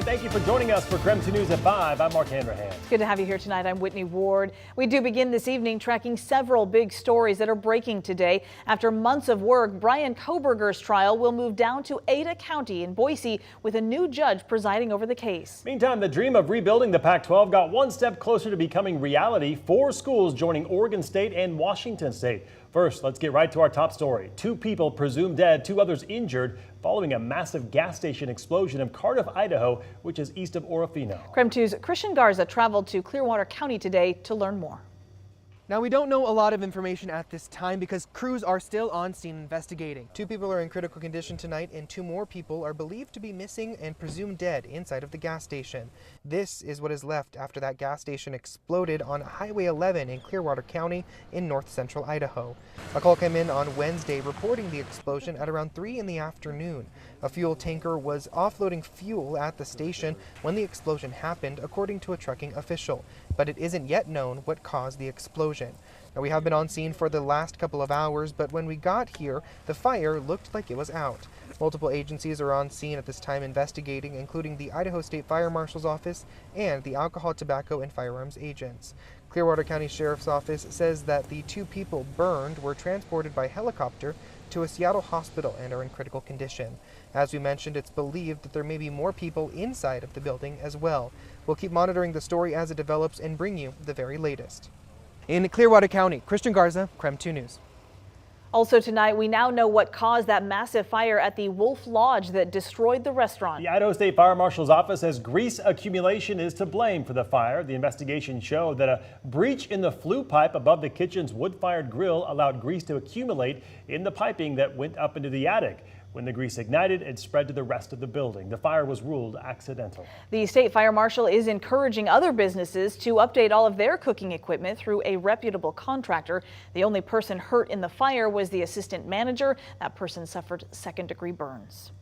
and thank you for joining us for KREM 2 News at 5. I'm Mark Hanrahan. It's good to have you here tonight. I'm Whitney Ward. We do begin this evening tracking several big stories that are breaking today. After months of work, Brian Koberger's trial will move down to Ada County in Boise with a new judge presiding over the case. Meantime, the dream of rebuilding the Pac-12 got one step closer to becoming reality. 4 schools joining Oregon State and Washington State. First, let's get right to our top story. 2 people presumed dead, 2 others injured following a massive gas station explosion in Cardiff, Idaho, which is east of Orofino. KREM 2's Christian Garza traveled to Clearwater County today to learn more. Now, we don't know a lot of information at this time because crews are still on scene investigating. 2 people are in critical condition tonight and 2 more people are believed to be missing and presumed dead inside of the gas station. This is what is left after that gas station exploded on Highway 11 in Clearwater County in north central Idaho. A call came in on Wednesday reporting the explosion at around 3 in the afternoon. A fuel tanker was offloading fuel at the station when the explosion happened, according to a trucking official. But it isn't yet known what caused the explosion. Now, we have been on scene for the last couple of hours, but when we got here, the fire looked like it was out. Multiple agencies are on scene at this time investigating, including the Idaho State Fire Marshal's Office and the Alcohol, Tobacco, and Firearms agents. Clearwater County Sheriff's Office says that the 2 people burned were transported by helicopter to a Seattle hospital and are in critical condition. As we mentioned, it's believed that there may be more people inside of the building as well. We'll keep monitoring the story as it develops and bring you the very latest. In Clearwater County, Christian Garza, KREM 2 News. Also tonight, we now know what caused that massive fire at the Wolf Lodge that destroyed the restaurant. The Idaho State Fire Marshal's Office says grease accumulation is to blame for the fire. The investigation showed that a breach in the flue pipe above the kitchen's wood-fired grill allowed grease to accumulate in the piping that went up into the attic. When the grease ignited, it spread to the rest of the building. The fire was ruled accidental. The State Fire Marshal is encouraging other businesses to update all of their cooking equipment through a reputable contractor. The only person hurt in the fire was the assistant manager. That person suffered second-degree burns.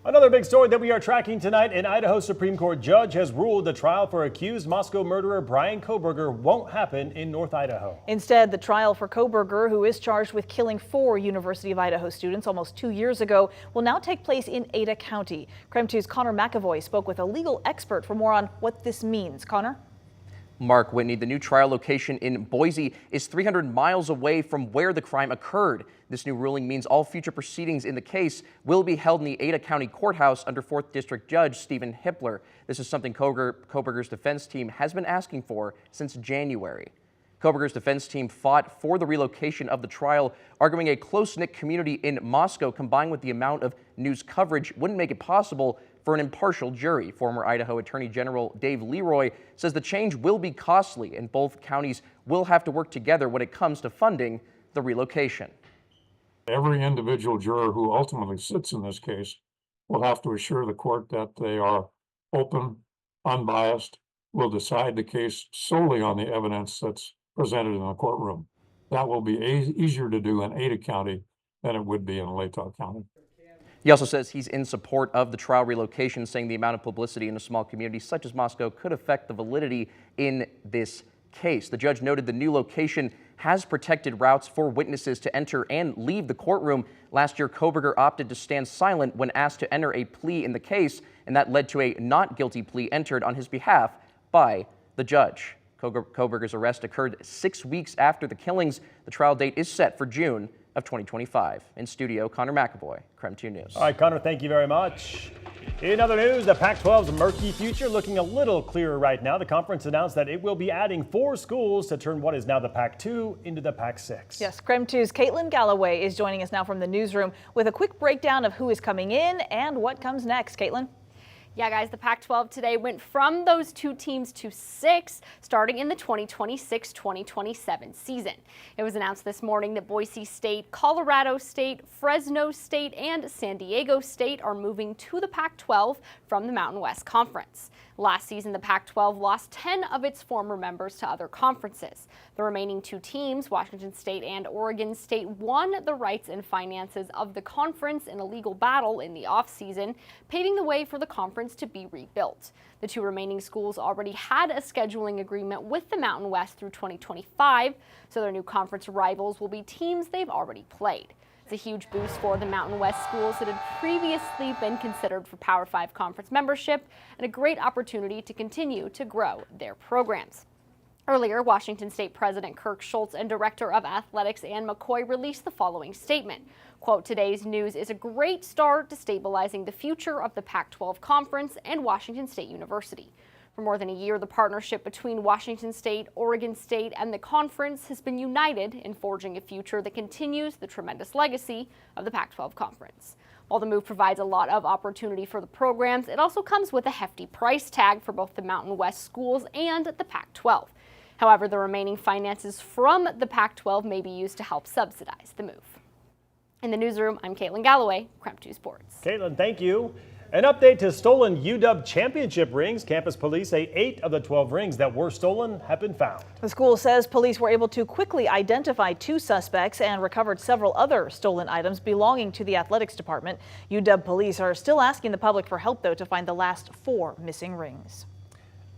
Another big story that we are tracking tonight, an Idaho Supreme Court judge has ruled the trial for accused Moscow murderer Brian Koberger won't happen in North Idaho. Instead, the trial for Koberger, who is charged with killing 4 University of Idaho students almost 2 years ago, will now take place in Ada County. KREM 2's Connor McAvoy spoke with a legal expert for more on what this means. Connor? Mark, Whitney, the new trial location in Boise is 300 miles away from where the crime occurred. This new ruling means all future proceedings in the case will be held in the Ada County Courthouse under 4th District Judge Stephen Hippler. This is something Koberger's defense team has been asking for since January. Koberger's defense team fought for the relocation of the trial, arguing a close-knit community in Moscow combined with the amount of news coverage wouldn't make it possible for an impartial jury. Former Idaho Attorney General Dave Leroy says the change will be costly and both counties will have to work together when it comes to funding the relocation. Every individual juror who ultimately sits in this case will have to assure the court that they are open, unbiased, will decide the case solely on the evidence that's presented in the courtroom. That will be easier to do in Ada County than it would be in Latah County. He also says he's in support of the trial relocation, saying the amount of publicity in a small community such as Moscow could affect the validity in this case. The judge noted the new location has protected routes for witnesses to enter and leave the courtroom. Last year, Koberger opted to stand silent when asked to enter a plea in the case, and that led to a not guilty plea entered on his behalf by the judge. Koberger's arrest occurred 6 weeks after the killings. The trial date is set for June of 2025. In studio, Connor McAvoy, KREM 2 News. All right, Connor, thank you very much. In other news, the Pac-12's murky future looking a little clearer right now. The conference announced that it will be adding 4 schools to turn what is now the Pac-2 into the Pac-6. Yes, KREM 2's Caitlin Galloway is joining us now from the newsroom with a quick breakdown of who is coming in and what comes next. Caitlin? Yeah, guys, the Pac-12 today went from those 2 teams to 6, starting in the 2026-2027 season. It was announced this morning that Boise State, Colorado State, Fresno State, and San Diego State are moving to the Pac-12 from the Mountain West Conference. Last season, the Pac-12 lost 10 of its former members to other conferences. The remaining 2 teams, Washington State and Oregon State, won the rights and finances of the conference in a legal battle in the offseason, paving the way for the conference to be rebuilt. The 2 remaining schools already had a scheduling agreement with the Mountain West through 2025, so their new conference rivals will be teams they've already played. It's a huge boost for the Mountain West schools that had previously been considered for Power 5 conference membership, and a great opportunity to continue to grow their programs. Earlier, Washington State President Kirk Schultz and Director of Athletics Ann McCoy released the following statement. Quote, "Today's news is a great start to stabilizing the future of the Pac-12 Conference and Washington State University. For more than a year, the partnership between Washington State, Oregon State, and the conference has been united in forging a future that continues the tremendous legacy of the Pac-12 Conference. While the move provides a lot of opportunity for the programs, it also comes with a hefty price tag for both the Mountain West schools and the Pac-12. However, the remaining finances from the Pac-12 may be used to help subsidize the move." In the newsroom, I'm Caitlin Galloway, KREM 2 Sports. Caitlin, thank you. An update to stolen UW championship rings. Campus police say 8 of the 12 rings that were stolen have been found. The school says police were able to quickly identify 2 suspects and recovered several other stolen items belonging to the athletics department. UW police are still asking the public for help, though, to find the last 4 missing rings.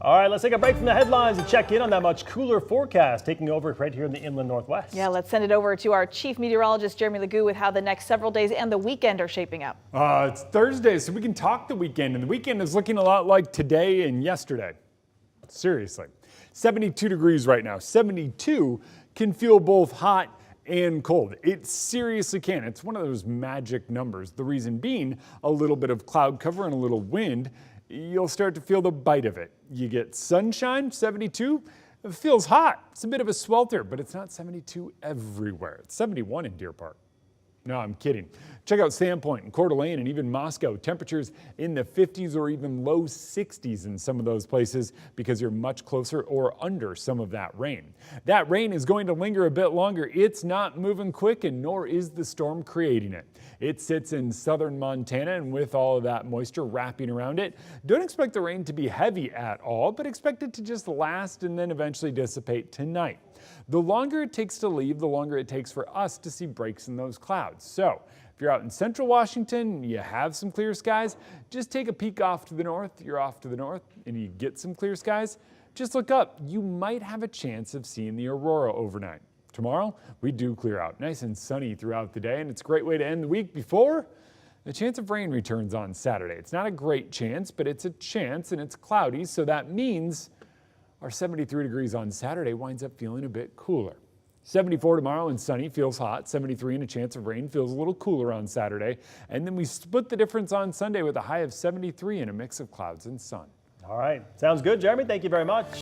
All right, let's take a break from the headlines and check in on that much cooler forecast taking over right here in the inland Northwest. Yeah, let's send it over to our chief meteorologist, Jeremy Legoo, with how the next several days and the weekend are shaping up. It's Thursday, so we can talk the weekend, and the weekend is looking a lot like today and yesterday. Seriously. 72 degrees right now. 72 can feel both hot and cold. It seriously can. It's one of those magic numbers. The reason being a little bit of cloud cover and a little wind. You'll start to feel the bite of it. You get sunshine, 72. It feels hot. It's a bit of a swelter, but it's not 72 everywhere. It's 71 in Deer Park. No, I'm kidding. Check out Sandpoint and Coeur d'Alene and even Moscow. Temperatures in the 50s or even low 60s in some of those places because you're much closer or under some of that rain. That rain is going to linger a bit longer. It's not moving quick, and nor is the storm creating it. It sits in southern Montana, and with all of that moisture wrapping around it, don't expect the rain to be heavy at all, but expect it to just last and then eventually dissipate tonight. The longer it takes to leave, the longer it takes for us to see breaks in those clouds. So if you're out in central Washington, you have some clear skies, just take a peek off to the north. You're off to the north and you get some clear skies. Just look up. You might have a chance of seeing the aurora overnight. Tomorrow, we do clear out. Nice and sunny throughout the day, and it's a great way to end the week before the chance of rain returns on Saturday. It's not a great chance, but it's a chance, and it's cloudy, so that means our 73 degrees on Saturday winds up feeling a bit cooler. 74 tomorrow and sunny, feels hot. 73 and a chance of rain, feels a little cooler on Saturday. And then we split the difference on Sunday with a high of 73 and a mix of clouds and sun. All right, sounds good, Jeremy. Thank you very much.